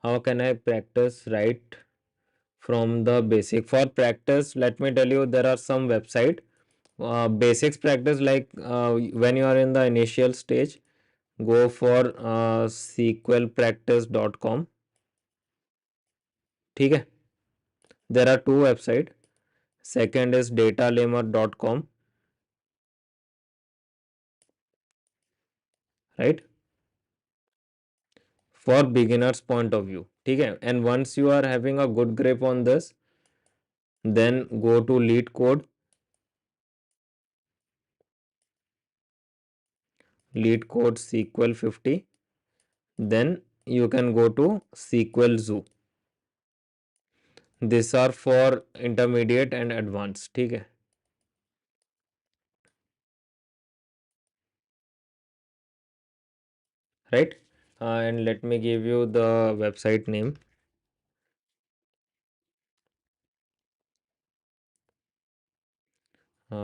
How can I practice right from the basic? For practice, let me tell you, there are some website. Basics practice, like when you are in the initial stage, go for sequelpractice.com. ठीक है. There are two website. Second is datalemur.com, right? For beginners point of view. ठीक है. And once you are having a good grip on this, then go to lead code SQL 50. Then you can go to SQL Zoo. These are for intermediate and advanced. ठीक है. Right. And let me give you the website name.